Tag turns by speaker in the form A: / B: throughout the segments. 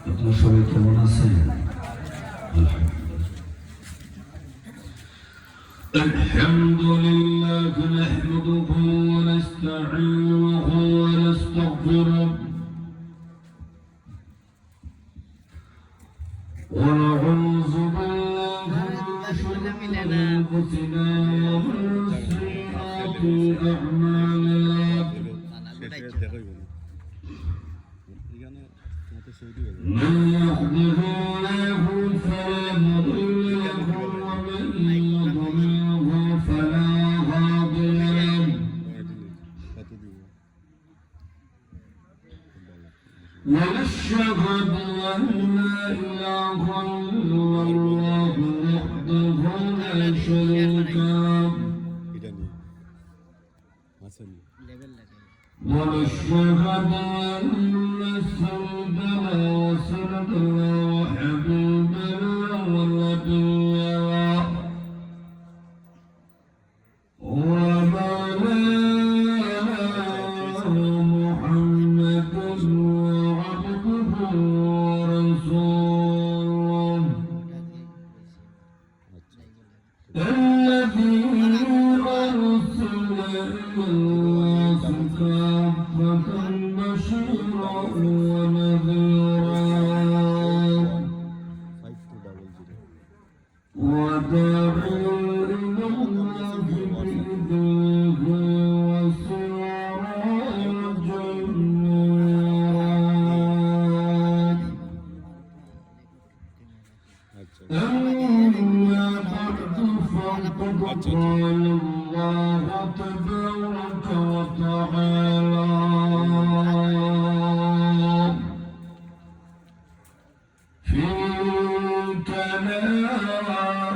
A: আপনারা সবাই কেমন আছেন? الحمد لله نحمده ونستعينه ونستغفره ونعوذ بالله من شرور أنفسنا ومن سيئات أعمالنا من يهده الله فلا مضل له ومن يضلله فلا هادي له ونشهد أن لا إله إلا الله وحده لا شريك له ونشهد أن سيدنا وسندنا وحبيبنا ونبينا ومولانا محمد وعبده ورسوله الذي أرسل الناس كافة بشيرا ونذيرا وداعيا إلى الله بإذنه وسراجا منيرا أما بعد فقد قال الله تبارك وتعالى في كلامه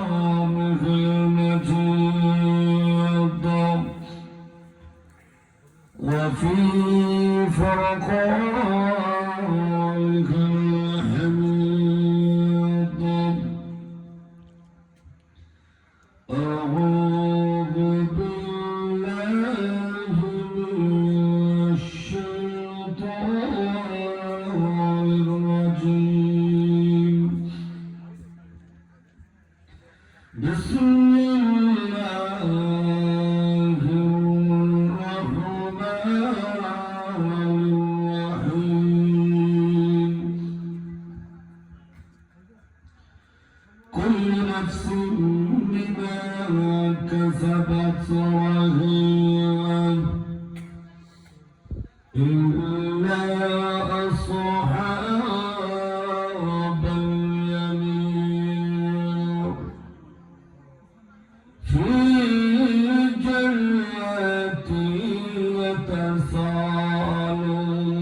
A: المجيد وفي فرقانه الحميد أعوذ بالله من الشيطان الرجيم بسم الله الرحمن الرحيم كل نفس بما كسبت رهينة إلا أصحاب اليمين في جنات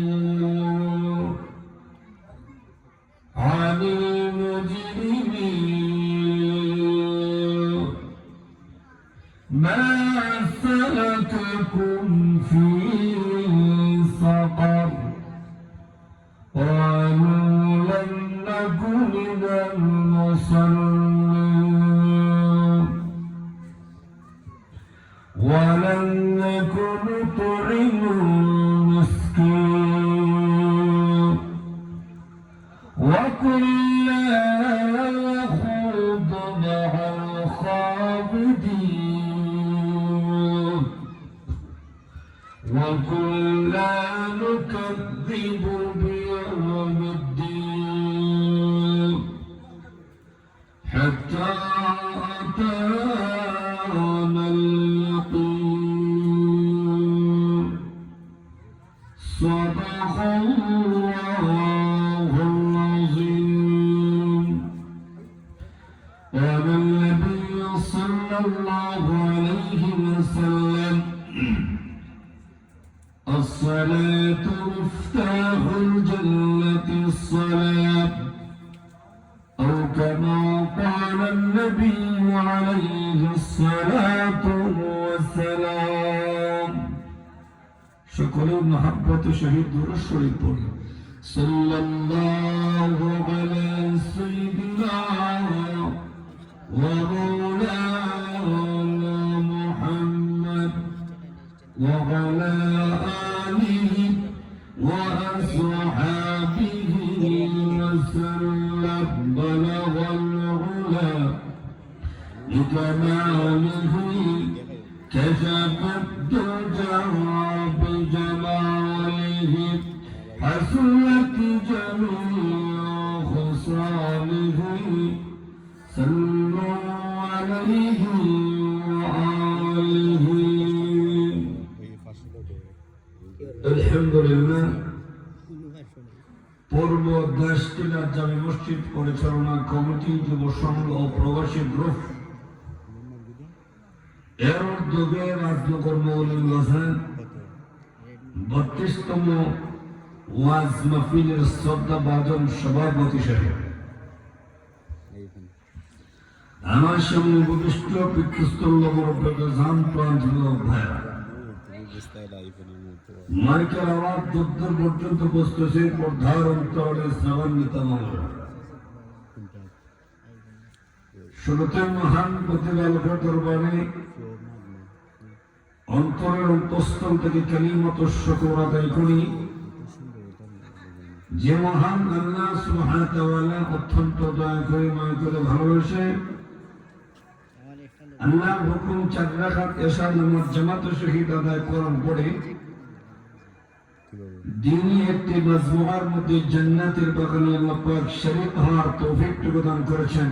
A: يتساءلون عن المجرمين ما سلككم في سقر قالوا لم نك من المصلين ولم نك نطعم المسكين وكنا نخوض مع الخالدين وكنا نكذب بيوم الدين حتى أتانا اليقين صدق الله العظيم. قال النبي صلى الله عليه وسلم الصلاة مفتاح الجنة الصلاة أو كما قال النبي عليه الصلاة والسلام شكرا محبة شهيد الشريف صلى الله على سيدنا ومولانا محمد وعلى آله وأصحابه بجماله كشف الدجى بجماله حسنت جميع خصاله صلوا عليه وآله الحمد لله পূর্ব দেশ টিলা জামে মসজিদ পরিচালনা কমিটি যুব সংঘ ও প্রবাসী গ্রুপ এর উদ্যোগে রাজনগর মৌলভীবাজার 32তম ওয়াজ মাহফিলের শ্রদ্ধাভাজন সভাপতি সাহেব, আমার সামনে উপবিষ্ট পিতৃস্তম্ভ জান প্রাণ যুবক ভাইরা, মাইকের আওয়াজ দূর পর্যন্ত বসতেছে পর্দার অন্তরে শ্রাবান্বিত মামলা। শুরুতে মহান প্রতিপালকের দরবারে অন্তরের অন্তঃস্থল থেকে কালিমাত শুকর আদায় করি, যে মহান আল্লাহ সুবহানাহু ওয়া তাআলা অত্যন্ত দয়া করে মায়া করে ভালোবাসে আল্লাহর হুকুম 4 রাকাত এশা নামাজ জামাত সহিত আদায় করার পরে দিনী একটি মাজমুআর মধ্যে জান্নাতের বাগানে আল্লাহ পাক শরীক হওয়ার তৌফিক প্রদান করেছেন।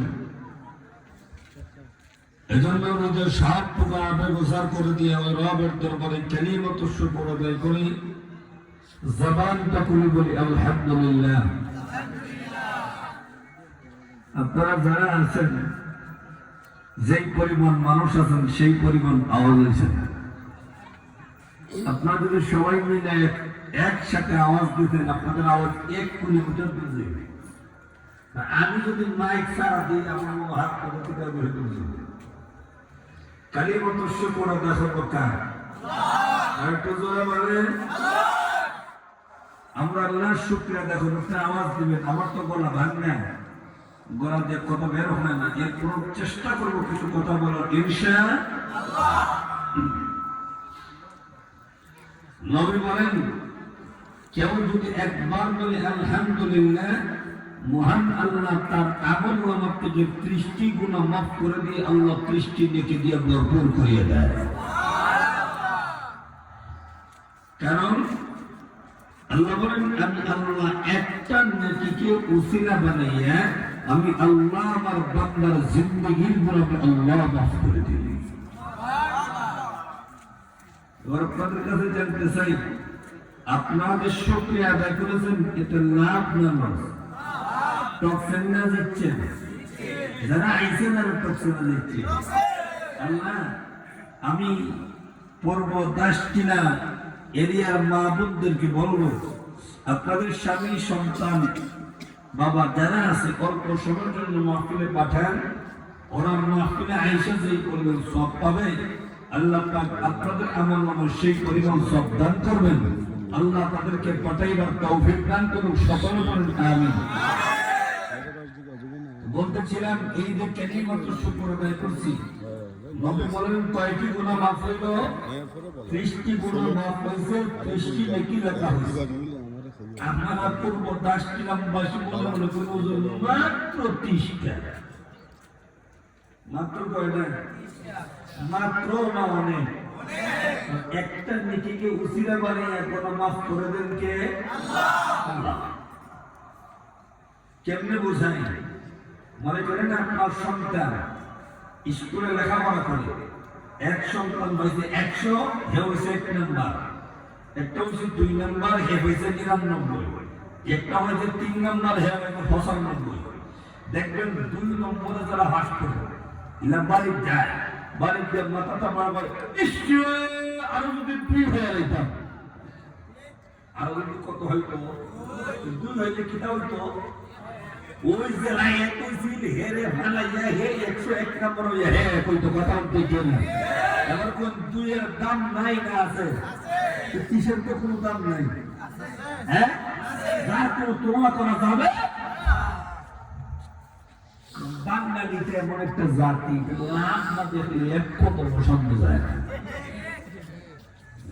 A: এজন্য নিজের সাতটুকু আবেগ উজাড় করে দিয়ে আমি রবের দরবারে কালিমাত শুকর আদায় করি, জবানটা খুলে বলি আলহামদুলিল্লাহ। আপনারা যারা আছেন, যেই পরিমাণ মানুষ আছেন সেই পরিমাণ আওয়াজ হয়েছে। আপনারা যদি সবাই মিলে একসাথে আওয়াজ দিতেন, আপনাদের আওয়াজ 1 কিলোমিটার দূর যাবে। আমি যদি মাইক ছাড়া দিই আমার হাত পদ্ধতিটা বের করে দেব। কালিমাত শুকর দেখো কার আর একটু জোরে বলেন আমরা আল্লাহর শুকরিয়া দেখো। আওয়াজ দিবেন, আমার তো গলা ভাঙনা, গলা দিয়ে কথা বের হয় না, এরপর চেষ্টা করবো কিছু কথা বলার ইনশাআল্লাহ। নবী বলেন কেউ যদি একবার বলে আলহামদুলিল্লাহ, মহান আল্লাহ তার আমল নামাকে যে 30টি গুনাহ মাফ করে দিয়ে আল্লাহ 30টি নেকি দিয়ে ভরপুর করিয়ে দেয়। কারণ আল্লাহ বলেন আমি আল্লাহ একটা নেকিকে উসিলা বানাইয়া আমি আল্লাহ আমার বান্দার জিন্দেগির গুনাহ আল্লাহ মাফ করে দিই। এবার আপনাদের কাছে জানতে চাই, আপনাদের শুকরিয়া আদায় করেছেন, এটা লাভ না লস? টকশন না দিচ্ছেন, যারা আইসেন আর টকশন না দিচ্ছেন। আল্লাহ আমি পূর্ব দাসটিলা এরিয়ার মা বোনদেরকে বলবো, আপনাদের স্বামী সন্তান বাবা যারা আছে অল্প সময়ের জন্য মাহফিলে পাঠান, ওরা মাহফিলে আইসা যেই করবেন সব পাবে। আল্লাহ পাক আপনাদের আমল নামায় সেই পরিমাণ সব দান করবেন। আল্লাহ তাদেরকে পাঠাইবার তৌফিক দান করুন, সকলে বলেন আমিন। বলতেছিলাম এই যে কালিমাত শুকর আদায় করছি, নবী বলেন কয়টি গুনাহ মাফ হইল? 30টি গুনাহ মাফ হয়েছে, 30টি নেকি লেখা হয়েছে। আপনারা পূর্ব দাসটিলামবাসী বলে মনে করবো মাত্র 30টা, মাত্র কয়টা? মাত্র না অনেক। একটা নেকিকে উসিলা বানিয়ে কোনো মাফ করে দেন কে? আল্লাহ। কেমনে বোঝাই? মনে করেন আপনার সন্তান স্কুলে লেখাপড়া করে, এক সন্তান হয়েছে 100, হে হয়েছে 1 নাম্বার, একটা হয়েছে 2 নাম্বার, হে হয়েছে 99, একটা হয়েছে 3 নাম্বার, হে হয়েছে 95। দেখবেন 2 নম্বরে যারা হাস করবে এরা বাড়ি যায়, বাড়িতে মাথাটা মারবার আরো যদি 2 হয়ে যেতাম, আরো যদি কত হইতো 2 হইলে কিটা হইতো? ওই জেলায় এত ছিল হেরে ভালাইয়া হে 101 নম্বর হইয়া হে কইতো কথা বলতে না। এবার কোন 2 এর দাম নাই না আছে? কিসের তো কোনো দাম নাই, হ্যাঁ? যার কোনো তুলনা করা যাবে? বাঙালিতে এমন একটা জাতি লাভ না দেখলে এক কদম বসানো যায় না।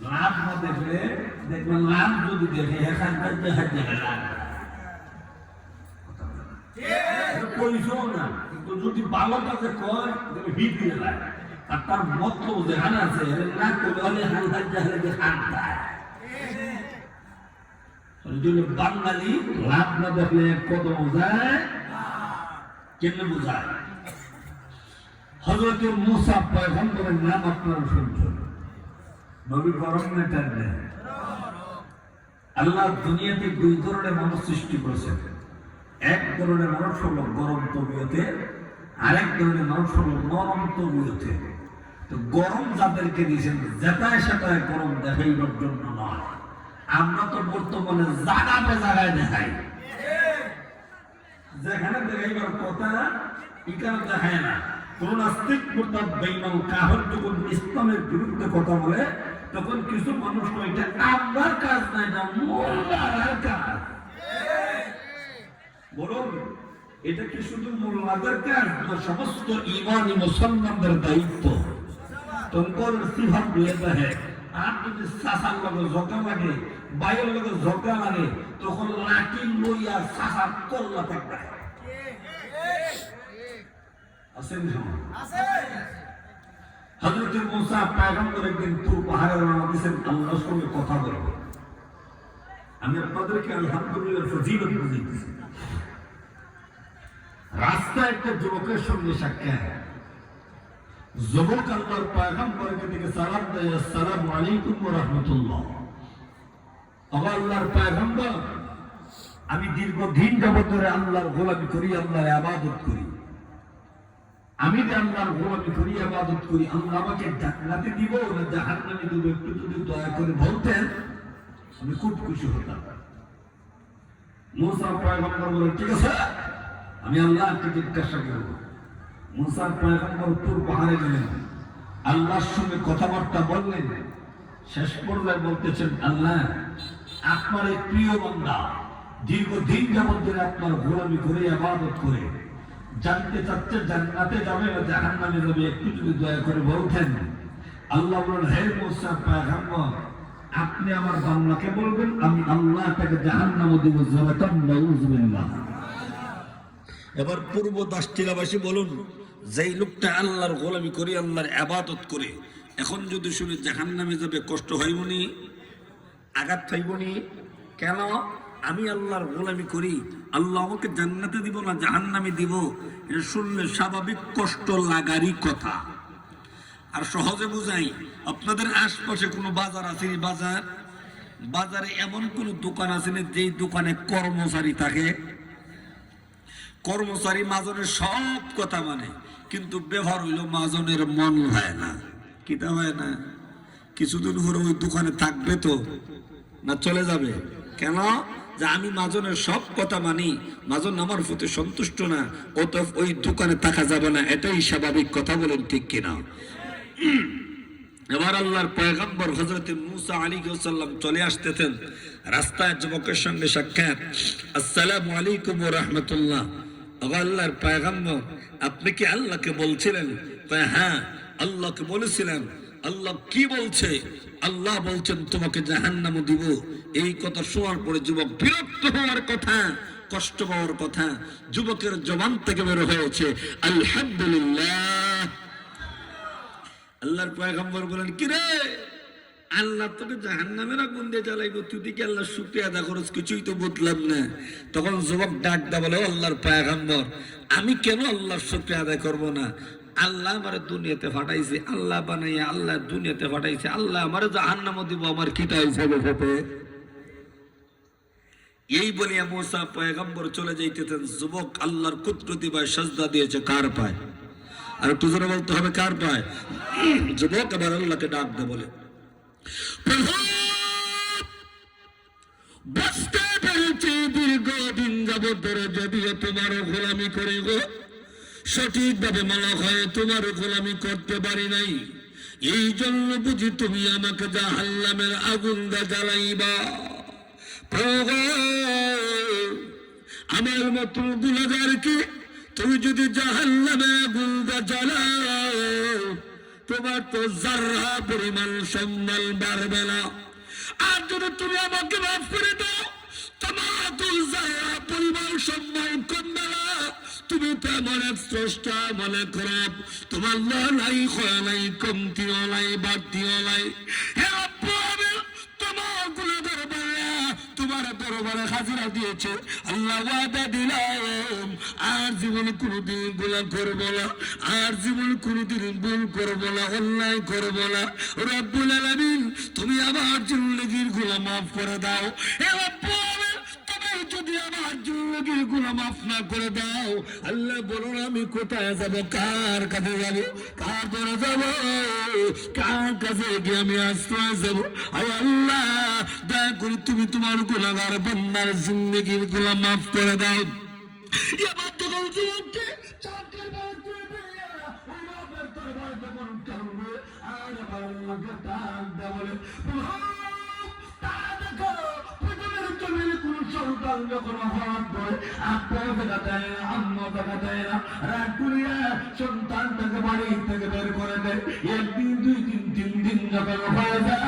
A: লাভ না দেখলে দেখবেন, লাভ যদি দেখে এখানকার দেখা লাভ কইছো না, যদি ভালো কাজে কয় তাহলে ভিড় লাগে আর তার মতলব যেখানে আছে না করলে হালকা জাহলে খানটা যদি বাঙালি লাভ না দেখলে কদম যায় কেন বোঝায় হযরত মুসা পয়গম্বরের নাম আপনারা শুনছেন নবী গরম না টানবে আল্লাহ দুনিয়াতে দুই ধরনের মানুষ সৃষ্টি করেছেন এক ধরনের মানুষ হলো গরম তবিয়তে আরেক ধরনের মানুষ হলো নরম তবিয়তে তো গরম যাদেরকে দিয়েছেন যেটায় সেটায় গরম দেখাইবার জন্য নয় আমরা তো বর্তমানে জায়গাতে জায়গায় দেখাই যেখানে দেখাইবার কথা এখানে দেখায় না কোন নাস্তিক মুরতাদ বেঈমান কাফের যখন ইসলামের বিরুদ্ধে কথা বলে তখন কিছু মানুষ এটা আমার কাজ না এটা মোল্লার কাজ বলুন এটা কি শুধু মোল্লাদের কাজ না সমস্ত ঈমানি মুসলমানদের দায়িত্ব তোমার সিফাত দিয়ে দেয় আর যদি সাসার লগে ঝগড়া লাগে বাইরের লগে ঝগড়া লাগে তখন লাঠি লইয়া সাসার করলা থাকবে আছেন আছে হযরত মুসা পয়গম্বর একদিন তুর পাহাড়ে রওনা দিয়েছেন আল্লাহর সঙ্গে কথা বলবে আমি আপনাদেরকে আলহামদুলিল্লাহ ফজিলত বুঝিয়েছি রাস্তায় একটা যুবকের সঙ্গে সাক্ষাৎ যুবক আল্লাহর পয়গম্বরকে দিকে সালাম দেয় আসসালামু আলাইকুম ওয়া রাহমাতুল্লাহ আল্লাহর পয়গম্বর আমি দীর্ঘদিন যাবত ধরে আল্লাহর গোলামি করি আল্লাহর ইবাদত করি আমি যে আল্লাহর গোলামি করি ইবাদত করি আল্লাহ আমাকে জান্নাতে দিব না জাহান্নামে দিব একটু যদি দয়া করে বলতেন আমি খুব খুশি হতাম মুসা পয়গম্বর বলেন ঠিক আছে আমি আল্লাহকে জিজ্ঞাসা করব মুসা পয়গম্বর তুর পাহাড়ে গেলেন আল্লাহর সঙ্গে কথাবার্তা বললেন শেষ পর্যায়ে বলতেছেন আল্লাহ আপনার এই প্রিয় বান্দা দীর্ঘদিন যাবত ধরে আপনার গোলামি করে ইবাদত করে জানতে চাচ্ছে জান্নাতে যাবে না জাহান্নামে যাবে একটু যদি দয়া করে বলতেন আল্লাহ বলেন হে মুসা পয়গম্বর আপনি আমার বান্দাকে বলবেন আমি আল্লাহ তাকে জাহান্নামে দেব জালাতান নাউযুবিল্লাহ এবার পূর্ব দাসটিলাবাসী বলুন যেই লোকটা আল্লাহর গোলামি করে আল্লাহর ইবাদত করে এখন যদি শুনে জাহান্নামে যাবে কষ্ট হইবনি আঘাত হইবনি কেন আমি আল্লাহর গোলামি করি আল্লাহ আমাকে জান্নাতে দিব না জাহান্নামে দিব এটা শুনলে স্বাভাবিক কষ্ট লাগারই কথা আর সহজে বুঝাই আপনাদের আশপাশে কোনো বাজার আছে বাজারে এমন কোনো দোকান আছে না যেই দোকানে কর্মচারী থাকে কর্মচারী মাজনের সব কথা মানে কিন্তু ব্যবহার হইল মাজনের মন হয় না কিটা হয় না কিছুদিন পরে ওই দোকানে থাকবে তো না চলে যাবে কেন যে আমি মাজনের সব কথা মানি মাজন আমার প্রতি সন্তুষ্ট না অতএব ওই দোকানে থাকা যাবে না এটাই স্বাভাবিক কথা বলেন ঠিক কিনা এবার আল্লাহর পয়গম্বর হযরত মুসা আলাইহিস সালাম চলে আসতেছেন রাস্তায় যুবকের সঙ্গে সাক্ষাৎ আসসালামু আলাইকুম ওয়া রাহমাতুল্লাহ আল্লাহর পয়গম্বর আপনি কি আল্লাহকে বলছিলেন হ্যাঁ আল্লাহকে বলেছিলাম আল্লাহ কি বলছে আল্লাহ বলছেন তোমাকে জাহান্নামে দিব এই কথা শোনার পরে যুবক বিরক্ত হওয়ার কথা কষ্ট পাওয়ার কথা যুবকের জবান থেকে বের হয়েছে আলহামদুলিল্লাহ আল্লাহর পয়গম্বর বলেন কি রে আল্লাহ তোকে জাহান্নামের আগুন দিয়ে জ্বালাইবো তুই কি আল্লাহ শুকরিয়া আদা করছ কিছুই তো বুঝলাম না তখন যুবক ডাক দা বলে আল্লাহর পয়গম্বর আমি কেন আল্লাহর শুকরিয়া আদায় করব না আল্লাহ আমারে দুনিয়াতে পাঠাইছে আল্লাহ বানাইয়া আল্লাহ দুনিয়াতে পাঠাইছে আল্লাহ আমারে জাহান্নামে দিব আমার কি তাই সাথে এই বলিয়া মুসা পয়গম্বর চলে যাইতেছেন যুবক আল্লাহর কুদরতি ভাই সাজদা দিয়েছে কার পায় আর একটু জোরে বলতে হবে কার পায় যুবক আবার আল্লাহকে ডাক দে বলে বুঝতে পেরেছি দীর্ঘদিন যাবত ধরে যদিও তোমার গোলামি করে গো সঠিকভাবে মনে হয় তোমার গোলামি করতে পারি নাই এই জন্য বুঝি তুমি আমাকে জাহান্নামের আগুন দা জ্বালাইবা আমার মতো গুনাহগারকে তুমি যদি জাহান্নামে আগুন দা জ্বালাও তোমার তো যারা পরিমাণ সম্মান বাড়বে না আর যদি তুমি আমাকে মাফ করে দাও তোমার তো যারা পরিমাণ সম্মান কমবে না তুমি
B: তেমন এক স্রষ্টা মালিক রব, তোমার নাই খোয়া নাই, কমতিও নাই, বাড়তিও নাই। হে রব্বুল আলামিন, তোমার গুণাগার বান্দা তোমার দরবারে হাজিরা দিয়েছে। আল্লাহ ওয়াদা দিলাম আর জীবন কোনোদিন গুনাহ করব না, আর জীবন কোনোদিন ভুল করব না, অন্যায় করব না। রব্বুল আলামিন, তুমি আমার জিন্দেগির গুনাহ মাফ করে দাও। হে রব্বুল আলামিন, তুমি যদি আমার জিন্দেগির গুনাহ মাফ না করে দাও, আল্লাহ বলুন আমি কোথায় যাব, কার কাছে যাব, কার ধরে যাব, কার কাছে গিয়ে আমি আশ্রয় যাব? আয় আল্লাহ, দয়া করে তুমি তোমার গুনাহগার বান্দার জিন্দেগির গুনাহ মাফ করে দাও। এবার তখন জীবনকে চাকরির বাড়িতে দিয়ে ওই রবের দরবারে যখন কাঁদবে, আর আবার আল্লাহকে ডাক দেয়া বলে, তারা দেখো পৃথিবীর জমিনে কোন সন্তান যখন হওয়ার পরে আব্বা দেখা দেয় না, আম্মা দেখা দেয় না, রাগ করিয়া সন্তানটাকে বাড়ি থেকে বের করে দেয়। একদিন, দুই দিন, 3 দিন যখন হয়ে যায়,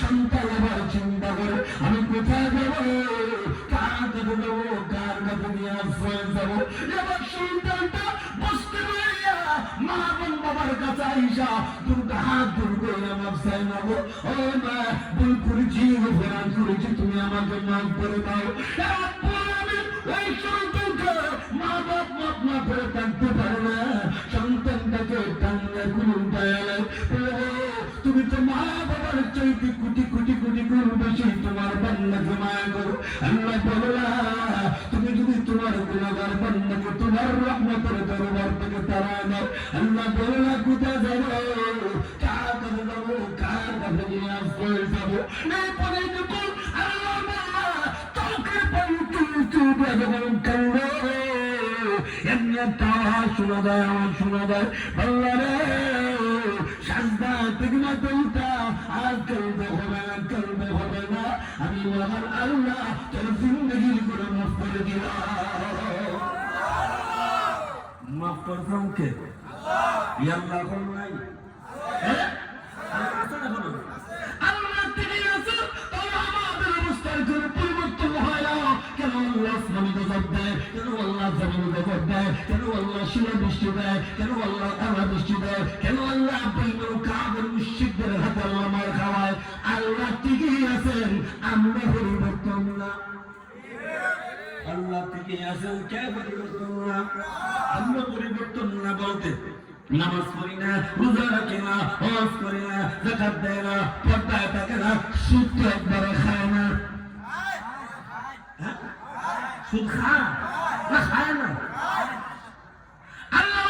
B: সন্তান আবার চিন্তা করে আমি কোথায় যাবো, কার কাছে যাবো, কার কাছে নিয়ে আশ্রয় যাবো। এবার সন্তানটা বুঝতে পারিয়া মা এবং বাবার কাছে আইসা দুটো হাত দূর করে আমার চাই নেবো, ও মা ভুল করেছি, অপরাধ করেছি, তুমি আমাকে মাফ করে দাও। আমি ওই সন্তানকে মা বাপ মাপ না করে থাকতে পারে না, সন্তানটাকে কান্না করে উঠায় আনে। তুমি তো মা বাবার চাইতে কোটি কোটি কোটি গুণ বেশি তোমার বান্দাকে মায়া করো। আল্লাহ বলো না, তুমি যদি তোমার গুণাগার বান্দাকে তোমার রহমতের দরবার থেকে তাড়ায় দাও, আল্লাহ বলো না কোথায় যাবো, কার কাছে যাবো, কার কাছে নিয়ে আশ্রয় যাবো? এরপরে যখন আল্লাহ চোখের পানি চুপে যখন কান্দ, এমনি একটা আওয়াজ শোনা যায়, আওয়াজ শোনা যায়, আল্লাহ রে সাজদা থেকে না তুলতা, আর চলবে হবে না, চলবে হবে না, আমি আমার আল্লাহ তোর জিন্দগির করে মাফ করে দিলাম। মাফ করতাম কে? আল্লাহ কোন নাই? আল্লাহ থেকে আছে, তাহলে আমাদের অবস্থার জন্য পরিবর্তন হয় না কেন? আল্লাহ আসমানি গজব দেয় কেন? আল্লাহ জমিনে গজব দেয় কেন? আল্লাহ শিলা বৃষ্টি দেয় কেন? আল্লাহ তারা বৃষ্টি দেয় কেন? আল্লাহ বাইনুল কাবের মুশরিকদের হাতে আল্লাহ মার খাওয়ায়। আল্লাহ ঠিকই আছেন, আমরা পরিবর্তন না। আল্লাহ ঠিকই আছেন, কে পরিবর্তন না? আমরা পরিবর্তন না বলতে নামাজ পড়ি না, রোজা রাখি না, হজ করি না, যাকাত দেয় না, পর্দায় থাকে না, সুদ তো একবারে খায় না। সুদ খায় না, খায় না। আল্লাহ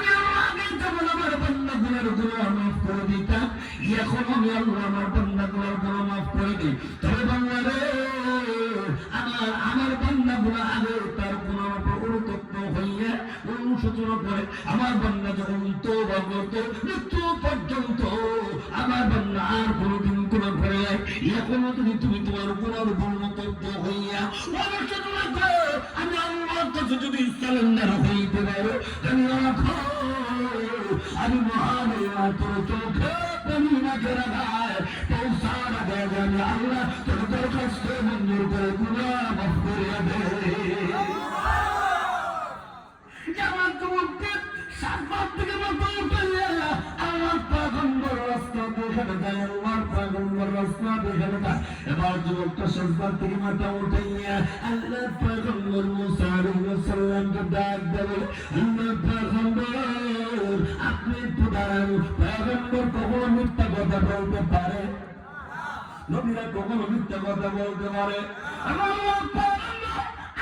B: আমি আল্লাহকে যেমন আমার বান্দা গুনার গুনাহ মাফ করে দিতাম, এখন আমি আল্লাহ আমার বান্দা গুনার গুনাহ মাফ করে দিই। তবে বান্দা রে, আমার বান্দা গুনাহ আগে তার গুনাহ অনুতপ্ত হইয়া অনুশোচনা করে আমার বান্দা যখন তওবা করত মৃত্যু পর্যন্ত আমার বান্দা আর কোনোদিন গুনাহ করে নাই। এখনো যদি তুমি তোমার গুনার অনুতপ্ত হইয়া অনুশোচনা করো, আমি আল্লাহর কাছে যদি সালেন্ডার হইতে পারো, আমি আমি মহান তোর চোখে পানি না করে দেয় পৌঁছার আগে আমি আল্লাহ তোর দরখাস্ত মঞ্জুর করে গুনাহ মাফ করিয়া দে। আমার তোমাকে সাতবার থেকে মাথা উঠাইয়া আমার পয়গম্বর রাস্তা দেখানো যায়, আমার পয়গম্বর রাস্তা দেখানো যায়। এবার যুবকটা সাতবার থেকে মাথা উঠাইয়া আল্লাহ পয়গম্বর মুসা আলাইহিস সালামকে ডাক দেবে, আল্লাহ পয়গম্বর আপনি একটু দাঁড়ান। পয়গম্বর কখনো মিথ্যা কথা বলতে পারে? নবীরা কখনো মিথ্যা কথা বলতে পারে? আমার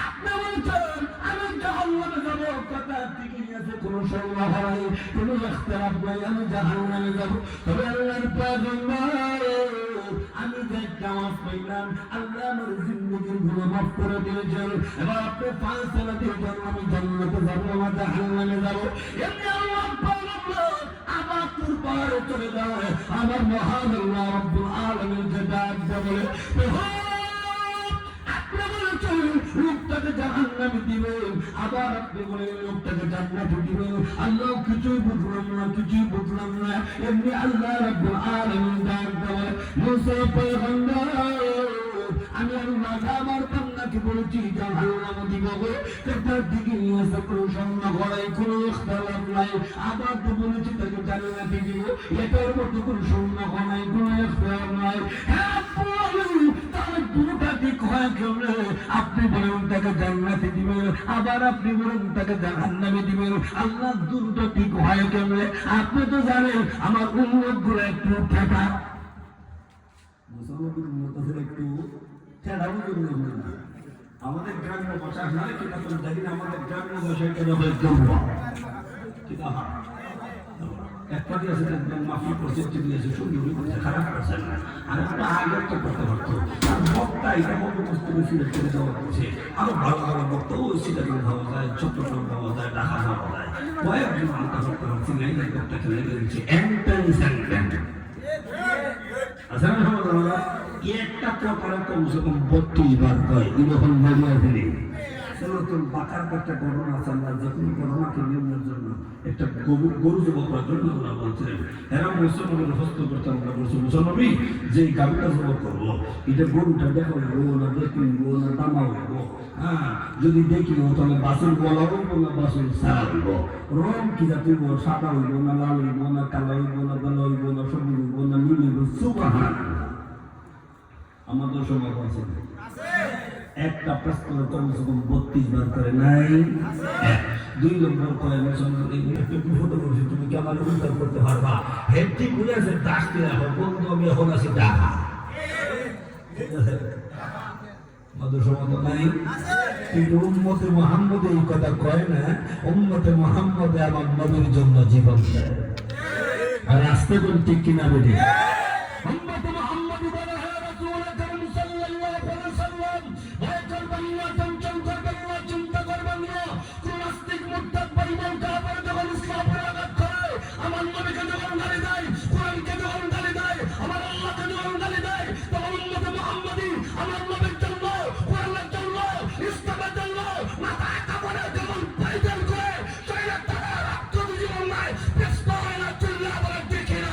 B: আপনি বলছেন আমি জাহান্নামে যাবো, কথা ঠিকই আছে, কোনো সন্দেহ নাই, কোনো ইখতিলাফ নাই, আমি জাহান্নামে যাবো। তবে আল্লাহর পয়গম্বর আমি যে নামাজ পড়লাম, আল্লাহ আমার জিন্দেগির গুনাহ মাফ করে দিয়েছেন, এবার আপনি ফায়সালা দিয়ে দেন, আমি জান্নাতে যাবো, আমার জাহান্নামে যাবো। এমনি আল্লাহ পয়গম্বর আমার কুরবানে চলে যায়, আমার মহান আল্লাহ রাব্বুল আলামিনকে ডাক দেয় বলে, লোকটাকে জাহান্নামে দিবেন, আবার আপনি বলেন লোকটাকে জান্নাতে দিবেন। আল্লাহ কিছুই বুঝলাম না, কিছুই বুঝলাম না। এমনি আল্লাহ রাব্বুল আলামিন ডাক দেয়, মুসা পয়গম্বর আমি আল্লাহ আমার বান্দা আল্লাহকে বলেছি জাহান্নাম দিব তার দিকে নিয়ে আসা কোনো সন্দেহ করাই কোনো ইখতিলাফ নাই আবার তো বলেছি তাকে জান্নাতে দিব এটার মধ্যে কোনো সন্দেহ নাই কোনো ইখতিলাফ নাই হ্যাঁ তাহলে দুটা দিক হয় কেমনে আপনি বলেন তাকে জান্নাতে দিবেন আবার আপনি বলেন তাকে জাহান্নামে দিবেন আল্লাহ দুটো দিক হয় কেমনে আপনি তো জানেন আমার উম্মত গুলো একটু ঠেকা
A: মুসলমানদের উম্মত আছে একটু ঠেড়াও করবে না আমাদের গ্রাম্য ভাষা না কিনা তো জানি না আমাদের গ্রাম্য ভাষায় কেন করব কিনা একটা দিয়ে আছে মাফি করছে দিয়ে আছে সুন্দর করছে খারাপ করছে না আর একটা আগে তো করতে পারতো আর বক্তা এটা বলতে পুস্তকে সিলেক্ট করে দেওয়া হচ্ছে আরো ভালো ভালো বক্তা ওই সিলেক্ট দেওয়া যায় চট্টগ্রাম দেওয়া যায় ঢাকা দেওয়া যায় কয়েকজন আলতা করতে পারছি না এই বক্তা খেলে গেছে একটা প্রকারে কমসে কম 32 বার হয় এরকম বলিয়া ফেলে সুরতুল বাকার একটা ঘটনা আছে আমরা যে কোনো ঘটনাকে নির্ণয়ের জন্য একটা গরু যুবকরা জন্য ওরা বলছিলেন এরা মুসলমানের হস্ত করতে আমরা বলছি মুসলমানই যে গাড়িটা জবাব করবো এটা গরুটা দেখা হইব না দেখব না দামা হইব হ্যাঁ যদি দেখি তাহলে বাসুর বলা হইব না বাসুর সারা হইব রং কি জাতি হইব সাদা হইব না লাল হইব না কালো হইব না বেলা হইব না সবুজ হইব না নীল হইব সুবহানাল্লাহ আমাদের সময় আছে একটা প্রশ্ন কমসে কম 32 বার করে নাই 2 নম্বর করে ফটো করছি তুমি কি আমার উত্তর করতে পারবা হেডটি বুঝে আছে ডাকতে রাখো বন্ধু আমি এখন আছি ঢাকা আমাদের সময় নাই কিন্তু উম্মতে মুহাম্মদ এই কথা কয় না উম্মতে মুহাম্মদ আমার নবীর জন্য জীবন দেয় আর আসতে কোন ঠিক কিনা বেটে উম্মতে মুহাম্মদ বলে হে রাসূল আকরাম সাল্লাল্লাহু আলাইহি ওয়াসাল্লাম ভয় করবেন না চঞ্চল করবেন না চিন্তা করবেন না কোন নাস্তিক মুরতাদ পরিমাণ কাফের যখন ইসলামের আঘাত করে আমার নবীকে যখন গালি দেয় কোরআনকে যখন গালি দেয় আমার আল্লাহকে যখন গালি দেয় তখন উম্মতে মুহাম্মদি আমার নবীর জন্য কোরআনের জন্য ইসলামের জন্য মাথা কাপড়ে যখন পরিধান করে শরীরে তারা রক্ত জীবন নাই ব্যস্ত হয় না চিল্লা বলে দেখি না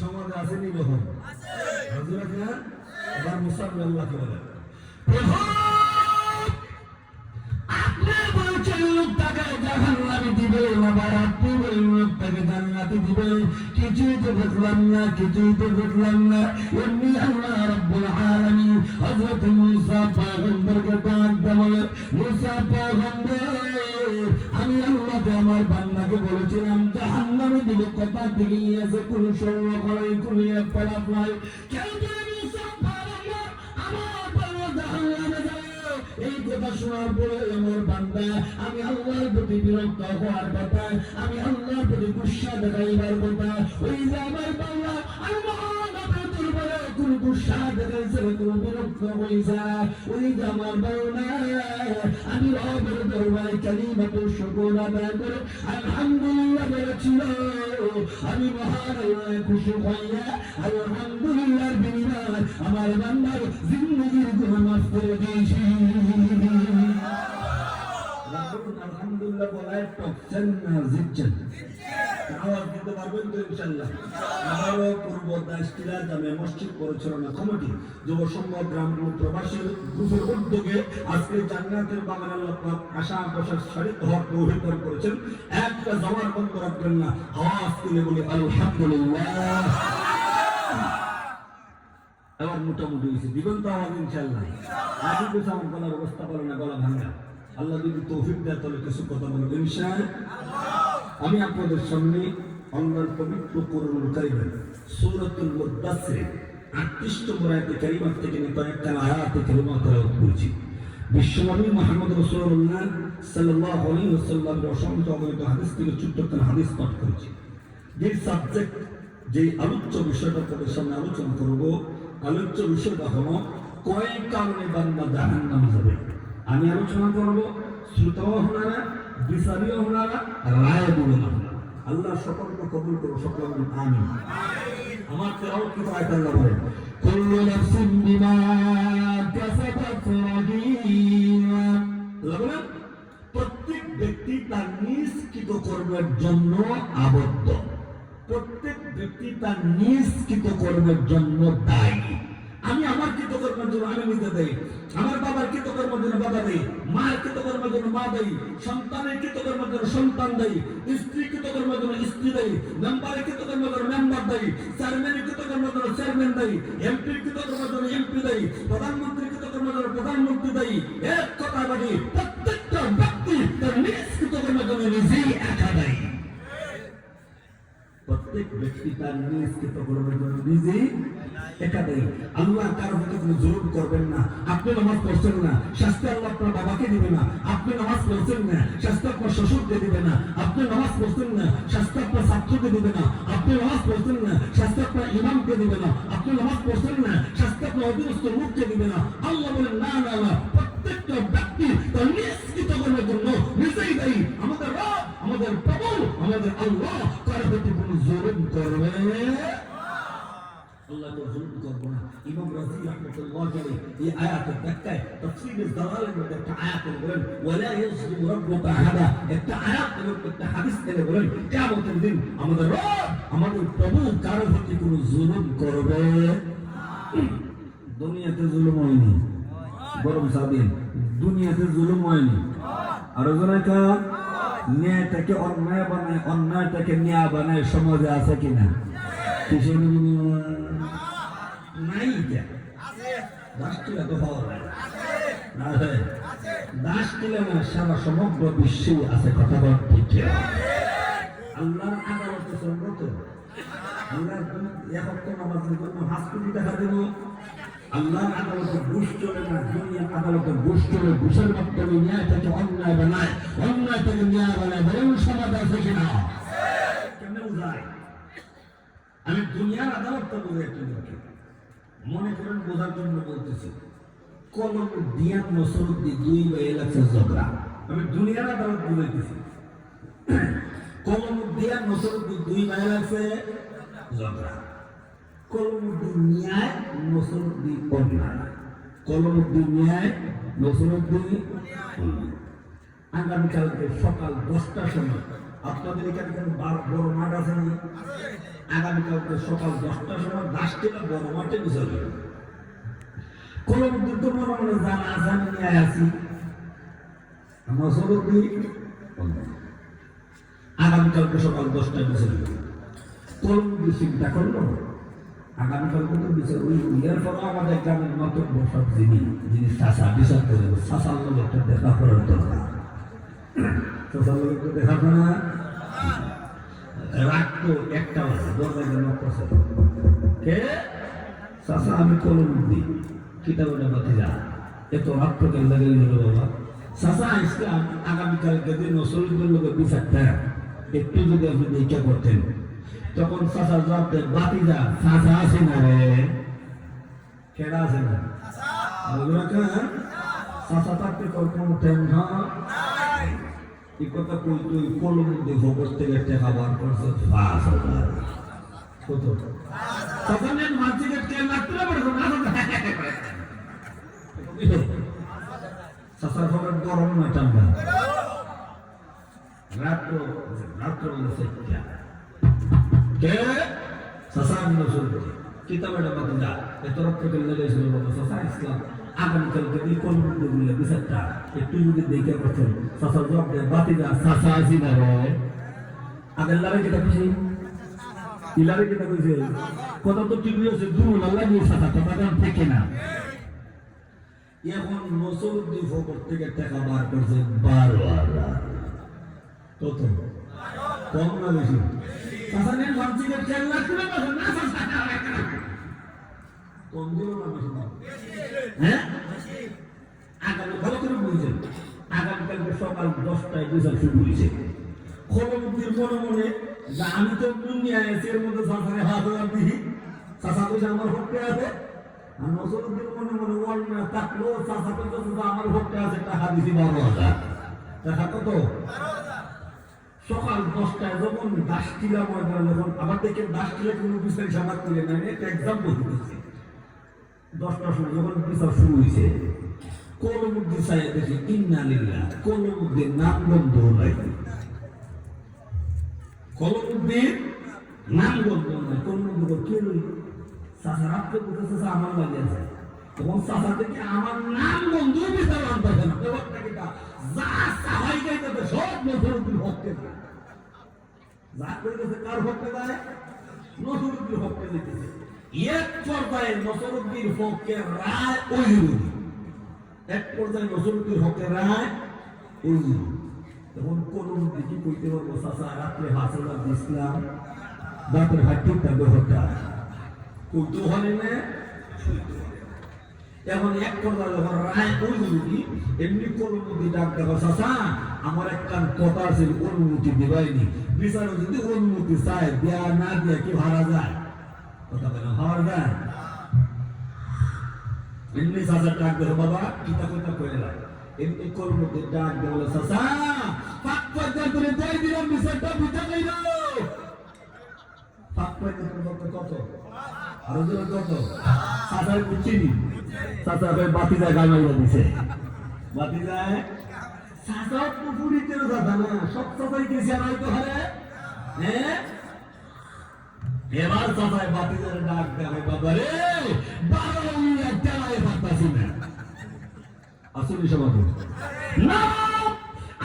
A: সমাজে আসেনি যখন এবার মুসাফির আল্লাহকে বলে আপনি বলছেন লোকটাকে জাহান্নামে দিবে আবার আপনি বলেন লোকটাকে জান্নাতে দিবে কিছুই তো দেখলাম না কিছুই তো দেখলাম না এমনি আল্লাহ রাব্বুল আলামিন হযরত মুসা পয়গম্বরকে ডাক দিয়ে বলে মুসা পয়গম্বর আমি আল্লাহ আমার বান্দাকে বলেছিলাম জাহান্নামে দিবে কথা থেকে নিয়েছে কোন সঙ্গ করাই কোনো একপালাপ নাই কেউ যদি মুসা পয়গম্বর আমার বান্দা জাহান্নামে যাবে এই কথা শোনার পরে আমার বান্দা আমি আল্লাহর প্রতি বিরক্ত হওয়ার কথা আমি আল্লাহর প্রতি গুসা দেখাইবার কথা ওই যে আমার বান্দা কোন গুসা দেখাইছে কোন বিরক্ত হয়েছে ওই যে আমার বান্দা আমি রবের দরবারে কালিমাতুল শুকর আদায় করে আলহামদুলিল্লাহ বলেছিল আমি মহান আল্লাহ খুশি হইয়া আলহামদুলিল্লাহর বিনিময়ে আমার বান্দার জিন্দেগির গুনাহ মাফ করে দিয়েছি আলহামদুলিল্লাহ বলায় টকছেন না জিতছেন আওয়াজ দিতে পারবেন তো ইনশাআল্লাহ আমারও পূর্ব দায়িত্বরা জামে মসজিদ পরিচালনা কমিটি যুব সংঘ গ্রাম প্রবাসী গ্রুপের উদ্যোগে আজকে জান্নাতের বাগান আল্লাহ পাক আশা প্রশাস শরীফ হক তৌহিদ করেছেন একটা জবান বন্ধ রাখবেন না আওয়াজ তুলে বলি আলহামদুলিল্লাহ এবার মোটামুটি হয়েছে দিবেন তো আওয়াজ ইনশাআল্লাহ আজকে কিছু আমার গলার অবস্থা বলে না গলা ভাঙা আল্লাহ যদি তৌফিক দেয় তাহলে কিছু কথা বলবো ইনশাআল্লাহ আমি আপনাদের সামনে আল্লাহর পবিত্র কোরআনুল কারীমের সূরাতুল মুদাসসির 38 নম্বর আয়াতে কারিমা থেকে কয়েকটা আয়াতে কারিমা তেলাওয়াত করেছি বিশ্বনবী মুহাম্মদ রাসূলুল্লাহ সাল্লাল্লাহু আলাইহি ওয়াসাল্লামের অসংখ্য অগণিত হাদিস থেকে ছোট্ট হাদিস পাঠ করেছি যে সাবজেক্ট যে আলোচ্য বিষয়টা আপনাদের সামনে আলোচনা করব আলোচ্য বিষয়টা হলো কয় কারণে বান্দা জাহান্নামে যাবে আমি আলোচনা করব শ্রোতাও আপনারা বিচারিও হলো না, রায় দিল না। আল্লাহ সকলকে কবুল করো, সকল আমিন। আমার তেরাও কি আয়াত আল্লাহ বলেন, কুল্লু নাফসিন বিমা কাসাবাত রাহিনা। আল্লাহ বলেন প্রত্যেক ব্যক্তি তার নিজ কৃতকর্মের জন্য আবদ্ধ, প্রত্যেক ব্যক্তি তার নিজ কৃতকর্মের জন্য দায়ী। আমি আমার কৃতকর্মের জন্য আমি নিজে দেই, আমার বাবার কৃতকর্মের জন্য বাবা দেই, মায়ের কৃতকর্মের জন্য মা দেই, সন্তানের কৃতকর্মের জন্য সন্তান দেই, স্ত্রী কৃতকর্মের জন্য স্ত্রী দেই, মেম্বারের কৃতকর্মের জন্য মেম্বার দেই, চেয়ারম্যানের কৃতকর্মের জন্য চেয়ারম্যান দেই, এমপির কৃতকর্মের জন্য এমপি দেই, প্রধানমন্ত্রীর কৃতকর্মের জন্য প্রধানমন্ত্রী দেই। এক কথা বলি, প্রত্যেকটা ব্যক্তি তার নিজ কৃতকর্মের জন্য নিজেই একা দেয়। প্রত্যেক ব্যক্তি তার নিজ কৃতকর্মের জন্য নিজেই একা দেয়। আল্লাহ কারো প্রতি কোনো জুলুম করবেন না। আপনি নামাজ পড়ছেন না, শাস্তি আল্লাহ আপনার বাবাকে দিবে না। আপনি নামাজ পড়ছেন না, শাস্তি আপনার শ্বশুরকে দিবে না। আপনি নামাজ পড়ছেন না, শাস্তি আপনার ছাত্রকে দিবে না। আপনি নামাজ পড়ছেন না, শাস্তি আপনার ইমামকে দিবে না। আপনি নামাজ পড়ছেন না, শাস্তি আপনার অধীনস্থ লোককে দিবে না। আল্লাহ বলেন না না না, প্রত্যেকটা ব্যক্তি তার নিজ কৃতকর্মের জন্য নিজেই দায়ী। আমাদের রব, আমাদের প্রভু, আমাদের আল্লাহ কারো প্রতি কোনো জুলুম করবে আল্লাহ তো জুলুম করবে না। ইমাম রাজি রাহমাতুল্লাহ আলাইহি এই আয়াতের ব্যাখ্যায় তাফসীরে জালালের মধ্যে একটা আয়াত বলেন, ওয়ালা ইয়াজলিমু রাব্বুকা আহাদা। একটা আয়াত এবং একটা হাদিস থেকে বলেন কিয়ামতের দিন আমাদের রব, আমাদের প্রভু কারো প্রতি কোনো জুলুম করবে না। দুনিয়াতে জুলুম হয়নি, বরং সাবিন দুনিয়াতে জুলুম হয়নি। আর ওজনকা ন্যায়টাকে অন্যায় বানায়, অন্যায়টাকে ন্যায় বানায় সমাজে আছে কিনা? কিসের নাই, দাসটিলা তো পাওয়া যায় না, দাসটিলা না সারা সমগ্র বিশ্বে আছে। কথা বলতে আল্লাহর আদালতে সম্মত, আল্লাহর এক নামাজের জন্য 5 কোটি টাকা দেব। আল্লাহর আদালতে ঘুষ চলে না, দুনিয়ার আদালতে ঘুষ চলে। ঘুষের মাধ্যমে ন্যায়টাকে অন্যায় বানায়, অন্যায় থেকে ন্যায় বানায়। বরং সমাজ আছে কিনা? কেমন যায়? আমি দুনিয়ার আদালতটা বলে একটু মনে করেন, বোঝার জন্য বলতেছি। কলম দিয়া নসরুদ্দি 2 ভাই লাগছে ঝগড়া। আমি দুনিয়ার আদালত বুঝাইতেছি। কলম দিয়া নসরুদ্দি 2 ভাই লাগছে ঝগড়া। কলমুদ্দিন ন্যায়, নসরুদ্দিন অন্যায়। কলমুদ্দিন ন্যায়, নসরুদ্দিন অন্যায়। আগামীকালকে সকাল 10টার সময় আপনাদের এখানে বড় মাঠ আছে না? আগামীকালকে সকাল 10টার সময় দাসটিলা বড় মাঠে বিসর্জন হবে। কলমুদ্দিন তো মনে মনে জানা আসামি নিয়ে আসি, নসরুদ্দিন অন্যায়। আগামীকালকে সকাল 10টায় বিসর্জন হবে। কলমুদ্দিন চিন্তা করলো আগামীকাল কিন্তু বিচার ওই ইয়ার পরও আমাদের গ্রামের মতো সব জিনিস চাষা বিচার করে চাষার লোক একটা দেখা করার দরকার। চাষার লোক একটু দেখা করা রাত তো 1টা বাজে, 10 বাজে নকশা কে চাষা আমি কলমুদ্দিন কিতাবটা বাতি যা এত রাত্র কেন লাগে হলো বাবা। চাষা ইসলাম আগামীকালকে দিন নসরুদ্দিন লোকের বিচারটা একটু যদি আপনি দেখা করতেন। তখন চাষা জবাব দেয়, বাতি যা চাষা আছে না রে, কেডা আছে না? চাষা থাকতে তোর কোনো টেনশন এই কথা কই তুই কলমুদ্দিন খবর থেকে টাকা বার করছে 5,000 কত তখন মার্কেট কে লাগতে পারবে না। চাষার খবর গরম না ঠান্ডা? রাত্র বলছে কে সাসান নসরুদ্দিন কিতাবটা বাতি যা এত রক্ত করে লাগাইছিল বাবা সাসা ইসলাম আগামীকালকে এই কলমুদ্দিন বলে বিচারটা একটু যদি দেখে করছেন। সাসা জবাব দেয়, বাতি যা সাসা আসি না রে। আগের লারে কেটা কইছে, ইলারে কেটা কইছে, কথা তো ঠিক হয়েছে। দুরু লাল্লা নিয়ে সাসা কথাটা থেকে না। এখন নসরুদ্দিন খবর থেকে টাকা বার করছে 12,000। কত কম না বেশি? সাসানের মানসিকের 4 লাখ টাকা না সাসা কম দিল না বেশি না? হ্যাঁ, আগামী ভালো করে বুঝছেন। আগামীকালকে সকাল 10টায় বিচার শুরু হয়েছে। কলমুদ্দিন মনে মনে যে আমি তো দুনিয়ায় আছি, এর মধ্যে সাসানে 5,000 দিই, সাসা পয়সা আমার হকতে আছে। আর নসরুদ্দিন মনে মনে থাকলো, সাসা পয়সা আমার হকতে আছে, টাকা দিছি 12,000। টাকা কত? সকাল 10টায় যখন দাসটিলা ময়দানে যখন আবার দেখেন দাসটিলা কোনো বিচার সাবাদ করে না, একটা এক্সাম্পল দিতেছে। 10টার সময় যখন বিচার শুরু হয়েছে, কলমুদ্দি সাহেব দেখে ইন্নালিল্লাহ, কলমুদ্দির নাম বন্ধ নাই, কলমুদ্দির নাম বন্ধ নাই। কলমুদ্দি কে লই চাষা রাত্রে বলতেছে আমার লাগে আছে, এবং চাষা থেকে আমার নাম বন্ধ বিচার আনতেছে না। ব্যাপারটা যা সাহাই গাইতেছে সব নজরুদ্দিন হককে দেয়, যা কইতেছে কার হককে দেয়, নজরুদ্দিন হককে দিতেছে। এক পর্যায়ে নজরুদ্দিন হকের রায় ওই এক পর্যায়ে নজরুদ্দিন হকের রায় ওই তখন কোন দিকে কইতে পারবো চাষা রাত্রে হাসিনা ইসলাম রাত্রে হাত ঠিক থাকবে হত্যা কইতে হলে না। এখন এক পর্যায়ে যখন রায় ওই এমনি কলমুদ্দি ডাক দেখো চাষা আমার একটা কথা আছে, অনুমতি দিবাইনি, বিচারক যদি অনুমতি চায় দেয়া না দেয়া কি ভাড়া যায়, কথা বলে ভাড়া যায়। এমনি চাষা ডাক দেখো বাবা কিতা কথা কয়ে লাগে, এমনি কলমুদ্দি ডাক দেওয়া বলে চাষা পাক পর্যায়ে করে দেয় দিলাম বিচারটা বুঝা গেল। পাক পর্যায়ে কত আরো কত চাষায় বুঝছিনি, চাষা বাতি যায় গাইমাইয়া দিছে, বাতি যায় চাষা পুকুরিতেও যাতা না, সব চাষাই গেছে আর হয়তো হারে। হ্যাঁ এবার চাষায় বাতি যায় ডাক দেয় বাবা রে 12 মিনিট চালায় পারতাছি না। আসলে সমাধি না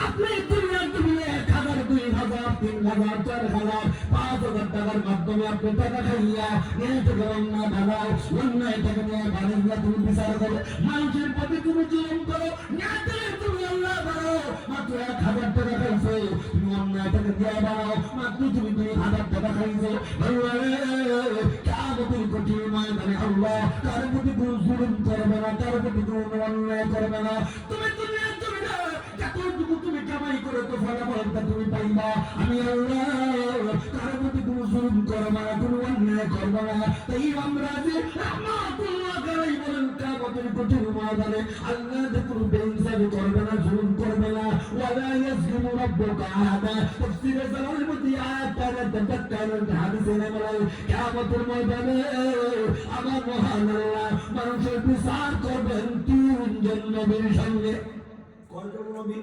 A: আপনি দুনিয়ার তুমি 1000 2000 3000 4000 5000 টাকার মাধ্যমে আপনি টাকা খাইয়া নেট গরম না বানাও, অন্যায় টাকা নিয়ে বাড়িয়া তুমি বিচার করো, মানুষের প্রতি তুমি জুলুম করো, নেটে তুমি আল্লাহ বানাও, মাত্র 1000 টাকা খাইছো তুমি অন্যায় টাকা দিয়ে বানাও, মাত্র তুমি 2000 টাকা খাইছো। কিয়ামতের কঠিন ময়দানে আল্লাহ কার প্রতি কোনো জুলুম করবে না, কার প্রতি কোনো অন্যায় করবে না। তুমি দুনিয়ার জমিনে যতটুকু তুমি কামাই করে তো ফলাফলটা তুমি পাইবা, আমি আল্লাহ কার প্রতি কোনো জুলুম করবে না, কোনো অন্যায় করবে না। তাই আমরা যে রাহমাতুল্লাহ গাই বলেন কিয়ামতের কঠিন ময়দানে আল্লাহ যে কোনো বেইনসাফি করবে না, জুলুম করবে না। ওয়ালা ইয়াজলিমু রাব্বুকা আহাদা, তাফসীরে জালালের মধ্যে আয়াতটা তাফসীরের হাদিসে বলে কিয়ামতের ময়দানে আমার মহান আল্লাহ মানুষের বিচার করবেন 3 জন নবীর সঙ্গে। কয়জন নবী?